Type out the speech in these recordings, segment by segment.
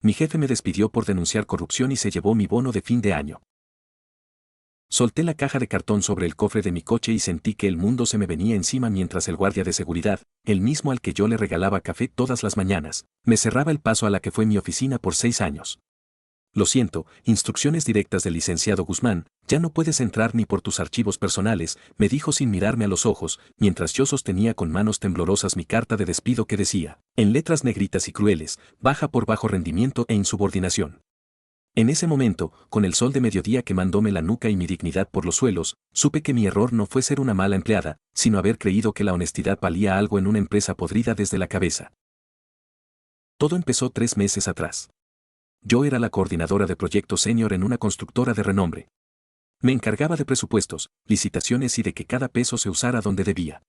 Mi jefe me despidió por denunciar corrupción y se llevó mi bono de fin de año. Solté la caja de cartón sobre el cofre de mi coche y sentí que el mundo se me venía encima mientras el guardia de seguridad, el mismo al que yo le regalaba café todas las mañanas, me cerraba el paso a la que fue mi oficina por 6 años. Lo siento, instrucciones directas del licenciado Guzmán, ya no puedes entrar ni por tus archivos personales, me dijo sin mirarme a los ojos, mientras yo sostenía con manos temblorosas mi carta de despido que decía, en letras negritas y crueles, baja por bajo rendimiento e insubordinación. En ese momento, con el sol de mediodía quemándome la nuca y mi dignidad por los suelos, supe que mi error no fue ser una mala empleada, sino haber creído que la honestidad valía algo en una empresa podrida desde la cabeza. Todo empezó 3 meses atrás. Yo era la coordinadora de proyectos senior en una constructora de renombre. Me encargaba de presupuestos, licitaciones y de que cada peso se usara donde debía.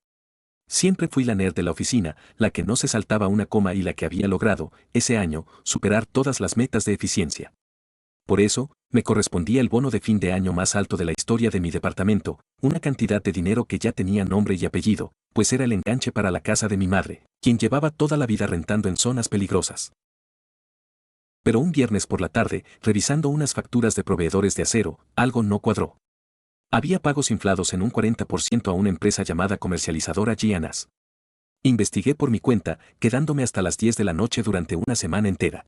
Siempre fui la nerd de la oficina, la que no se saltaba una coma y la que había logrado, ese año, superar todas las metas de eficiencia. Por eso, me correspondía el bono de fin de año más alto de la historia de mi departamento, una cantidad de dinero que ya tenía nombre y apellido, pues era el enganche para la casa de mi madre, quien llevaba toda la vida rentando en zonas peligrosas. Pero un viernes por la tarde, revisando unas facturas de proveedores de acero, algo no cuadró. Había pagos inflados en un 40% a una empresa llamada comercializadora Gianas. Investigué por mi cuenta, quedándome hasta las 10 de la noche durante una semana entera.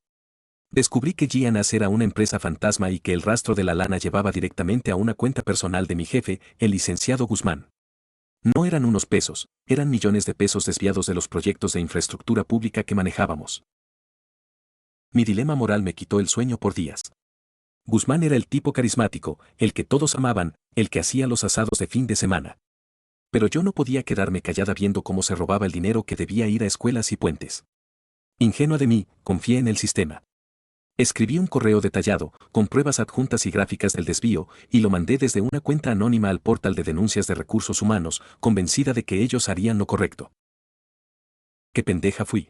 Descubrí que Gianas era una empresa fantasma y que el rastro de la lana llevaba directamente a una cuenta personal de mi jefe, el licenciado Guzmán. No eran unos pesos, eran millones de pesos desviados de los proyectos de infraestructura pública que manejábamos. Mi dilema moral me quitó el sueño por días. Guzmán era el tipo carismático, el que todos amaban, el que hacía los asados de fin de semana. Pero yo no podía quedarme callada viendo cómo se robaba el dinero que debía ir a escuelas y puentes. Ingenua de mí, confié en el sistema. Escribí un correo detallado, con pruebas adjuntas y gráficas del desvío, y lo mandé desde una cuenta anónima al portal de denuncias de recursos humanos, convencida de que ellos harían lo correcto. ¡Qué pendeja fui!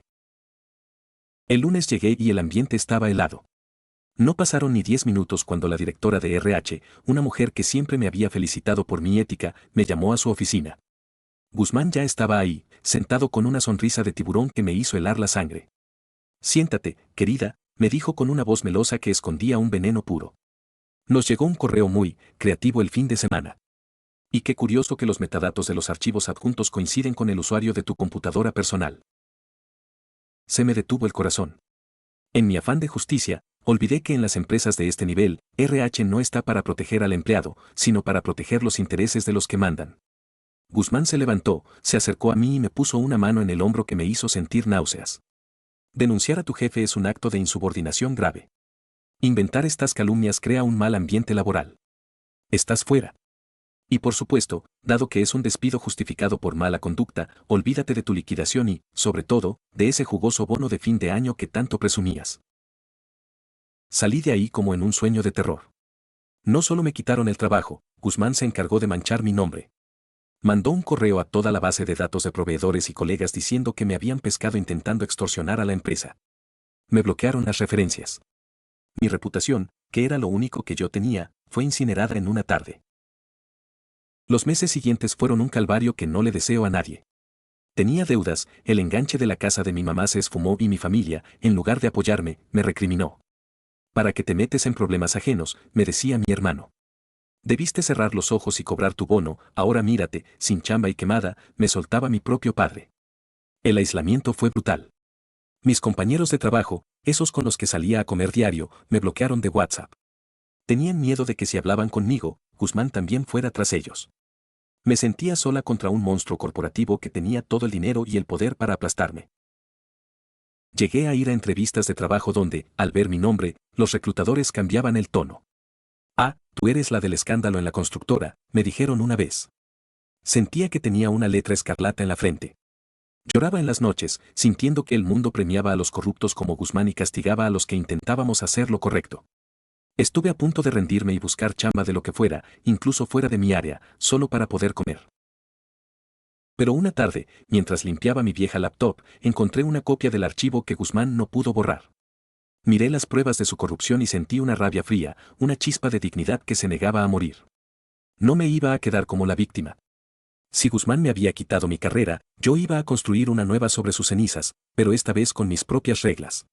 El lunes llegué y el ambiente estaba helado. No pasaron ni 10 minutos cuando la directora de RH, una mujer que siempre me había felicitado por mi ética, me llamó a su oficina. Guzmán ya estaba ahí, sentado con una sonrisa de tiburón que me hizo helar la sangre. Siéntate, querida, me dijo con una voz melosa que escondía un veneno puro. Nos llegó un correo muy creativo el fin de semana. Y qué curioso que los metadatos de los archivos adjuntos coinciden con el usuario de tu computadora personal. Se me detuvo el corazón. En mi afán de justicia, olvidé que en las empresas de este nivel, RH no está para proteger al empleado, sino para proteger los intereses de los que mandan. Guzmán se levantó, se acercó a mí y me puso una mano en el hombro que me hizo sentir náuseas. Denunciar a tu jefe es un acto de insubordinación grave. Inventar estas calumnias crea un mal ambiente laboral. Estás fuera. Y por supuesto, dado que es un despido justificado por mala conducta, olvídate de tu liquidación y, sobre todo, de ese jugoso bono de fin de año que tanto presumías. Salí de ahí como en un sueño de terror. No solo me quitaron el trabajo, Guzmán se encargó de manchar mi nombre. Mandó un correo a toda la base de datos de proveedores y colegas diciendo que me habían pescado intentando extorsionar a la empresa. Me bloquearon las referencias. Mi reputación, que era lo único que yo tenía, fue incinerada en una tarde. Los meses siguientes fueron un calvario que no le deseo a nadie. Tenía deudas, el enganche de la casa de mi mamá se esfumó y mi familia, en lugar de apoyarme, me recriminó. ¿Para qué te metes en problemas ajenos?, me decía mi hermano. Debiste cerrar los ojos y cobrar tu bono, ahora mírate, sin chamba y quemada, me soltaba mi propio padre. El aislamiento fue brutal. Mis compañeros de trabajo, esos con los que salía a comer diario, me bloquearon de WhatsApp. Tenían miedo de que si hablaban conmigo, Guzmán también fuera tras ellos. Me sentía sola contra un monstruo corporativo que tenía todo el dinero y el poder para aplastarme. Llegué a ir a entrevistas de trabajo donde, al ver mi nombre, los reclutadores cambiaban el tono. Ah, tú eres la del escándalo en la constructora, me dijeron una vez. Sentía que tenía una letra escarlata en la frente. Lloraba en las noches, sintiendo que el mundo premiaba a los corruptos como Guzmán y castigaba a los que intentábamos hacer lo correcto. Estuve a punto de rendirme y buscar chamba de lo que fuera, incluso fuera de mi área, solo para poder comer. Pero una tarde, mientras limpiaba mi vieja laptop, encontré una copia del archivo que Guzmán no pudo borrar. Miré las pruebas de su corrupción y sentí una rabia fría, una chispa de dignidad que se negaba a morir. No me iba a quedar como la víctima. Si Guzmán me había quitado mi carrera, yo iba a construir una nueva sobre sus cenizas, pero esta vez con mis propias reglas.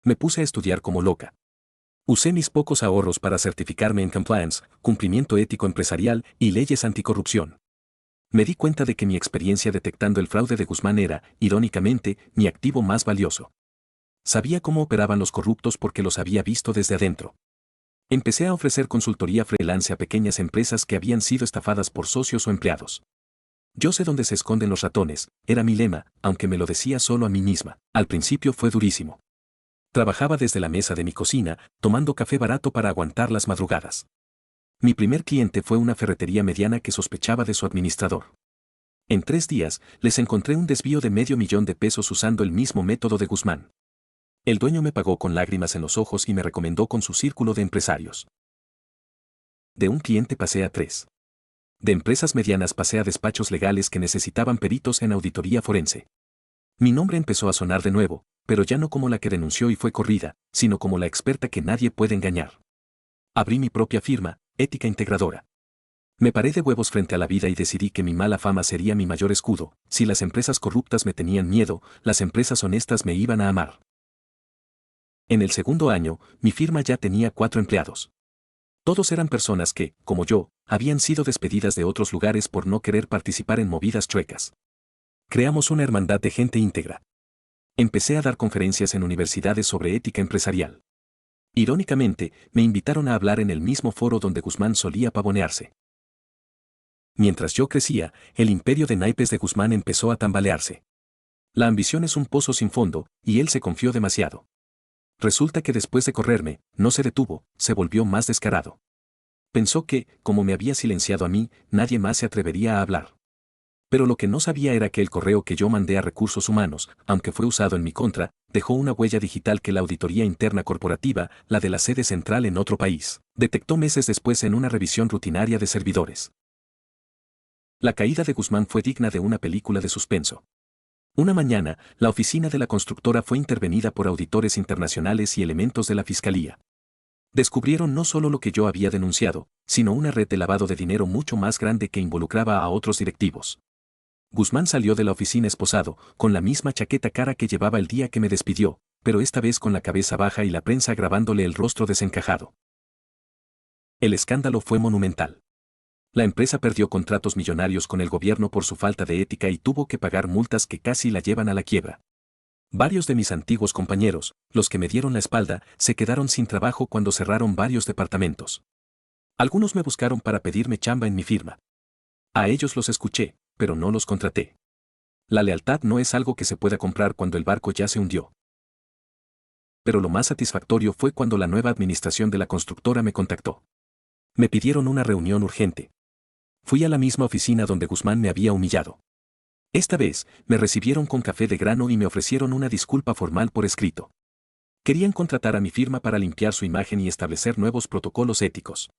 Me puse a estudiar como loca. Usé mis pocos ahorros para certificarme en compliance, cumplimiento ético empresarial y leyes anticorrupción. Me di cuenta de que mi experiencia detectando el fraude de Guzmán era, irónicamente, mi activo más valioso. Sabía cómo operaban los corruptos porque los había visto desde adentro. Empecé a ofrecer consultoría freelance a pequeñas empresas que habían sido estafadas por socios o empleados. Yo sé dónde se esconden los ratones, era mi lema, aunque me lo decía solo a mí misma. Al principio fue durísimo. Trabajaba desde la mesa de mi cocina, tomando café barato para aguantar las madrugadas. Mi primer cliente fue una ferretería mediana que sospechaba de su administrador. En 3 días, les encontré un desvío de $500,000 usando el mismo método de Guzmán. El dueño me pagó con lágrimas en los ojos y me recomendó con su círculo de empresarios. De un cliente pasé a 3. De empresas medianas pasé a despachos legales que necesitaban peritos en auditoría forense. Mi nombre empezó a sonar de nuevo, pero ya no como la que denunció y fue corrida, sino como la experta que nadie puede engañar. Abrí mi propia firma, Ética Integradora. Me paré de huevos frente a la vida y decidí que mi mala fama sería mi mayor escudo. Si las empresas corruptas me tenían miedo, las empresas honestas me iban a amar. En el segundo año, mi firma ya tenía 4 empleados. Todos eran personas que, como yo, habían sido despedidas de otros lugares por no querer participar en movidas chuecas. Creamos una hermandad de gente íntegra. Empecé a dar conferencias en universidades sobre ética empresarial. Irónicamente, me invitaron a hablar en el mismo foro donde Guzmán solía pavonearse. Mientras yo crecía, el imperio de naipes de Guzmán empezó a tambalearse. La ambición es un pozo sin fondo, y él se confió demasiado. Resulta que después de correrme, no se detuvo, se volvió más descarado. Pensó que, como me había silenciado a mí, nadie más se atrevería a hablar. Pero lo que no sabía era que el correo que yo mandé a Recursos Humanos, aunque fue usado en mi contra, dejó una huella digital que la auditoría interna corporativa, la de la sede central en otro país, detectó meses después en una revisión rutinaria de servidores. La caída de Guzmán fue digna de una película de suspenso. Una mañana, la oficina de la constructora fue intervenida por auditores internacionales y elementos de la fiscalía. Descubrieron no solo lo que yo había denunciado, sino una red de lavado de dinero mucho más grande que involucraba a otros directivos. Guzmán salió de la oficina esposado, con la misma chaqueta cara que llevaba el día que me despidió, pero esta vez con la cabeza baja y la prensa grabándole el rostro desencajado. El escándalo fue monumental. La empresa perdió contratos millonarios con el gobierno por su falta de ética y tuvo que pagar multas que casi la llevan a la quiebra. Varios de mis antiguos compañeros, los que me dieron la espalda, se quedaron sin trabajo cuando cerraron varios departamentos. Algunos me buscaron para pedirme chamba en mi firma. A ellos los escuché, pero no los contraté. La lealtad no es algo que se pueda comprar cuando el barco ya se hundió. Pero lo más satisfactorio fue cuando la nueva administración de la constructora me contactó. Me pidieron una reunión urgente. Fui a la misma oficina donde Guzmán me había humillado. Esta vez, me recibieron con café de grano y me ofrecieron una disculpa formal por escrito. Querían contratar a mi firma para limpiar su imagen y establecer nuevos protocolos éticos.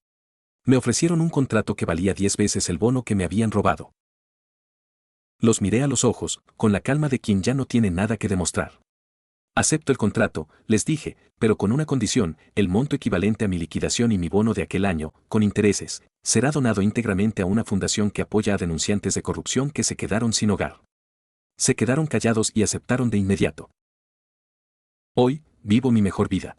Me ofrecieron un contrato que valía 10 veces el bono que me habían robado. Los miré a los ojos, con la calma de quien ya no tiene nada que demostrar. Acepto el contrato, les dije, pero con una condición: el monto equivalente a mi liquidación y mi bono de aquel año, con intereses, será donado íntegramente a una fundación que apoya a denunciantes de corrupción que se quedaron sin hogar. Se quedaron callados y aceptaron de inmediato. Hoy, vivo mi mejor vida.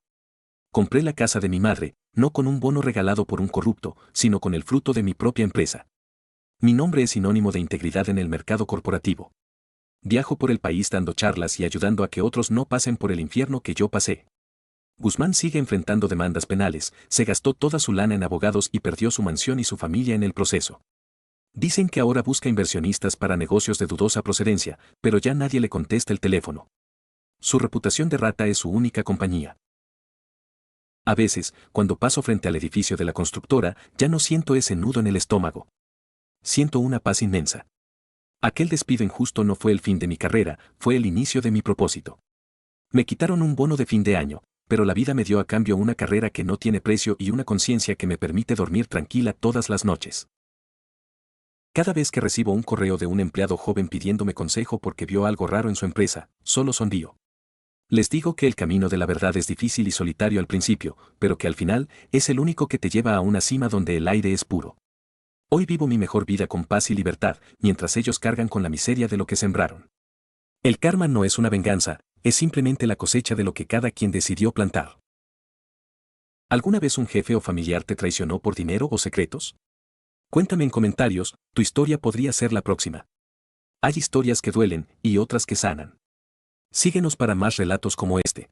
Compré la casa de mi madre, no con un bono regalado por un corrupto, sino con el fruto de mi propia empresa. Mi nombre es sinónimo de integridad en el mercado corporativo. Viajo por el país dando charlas y ayudando a que otros no pasen por el infierno que yo pasé. Guzmán sigue enfrentando demandas penales, se gastó toda su lana en abogados y perdió su mansión y su familia en el proceso. Dicen que ahora busca inversionistas para negocios de dudosa procedencia, pero ya nadie le contesta el teléfono. Su reputación de rata es su única compañía. A veces, cuando paso frente al edificio de la constructora, ya no siento ese nudo en el estómago. Siento una paz inmensa. Aquel despido injusto no fue el fin de mi carrera, fue el inicio de mi propósito. Me quitaron un bono de fin de año, pero la vida me dio a cambio una carrera que no tiene precio y una conciencia que me permite dormir tranquila todas las noches. Cada vez que recibo un correo de un empleado joven pidiéndome consejo porque vio algo raro en su empresa, solo sonrío. Les digo que el camino de la verdad es difícil y solitario al principio, pero que al final es el único que te lleva a una cima donde el aire es puro. Hoy vivo mi mejor vida con paz y libertad, mientras ellos cargan con la miseria de lo que sembraron. El karma no es una venganza, es simplemente la cosecha de lo que cada quien decidió plantar. ¿Alguna vez un jefe o familiar te traicionó por dinero o secretos? Cuéntame en comentarios, tu historia podría ser la próxima. Hay historias que duelen y otras que sanan. Síguenos para más relatos como este.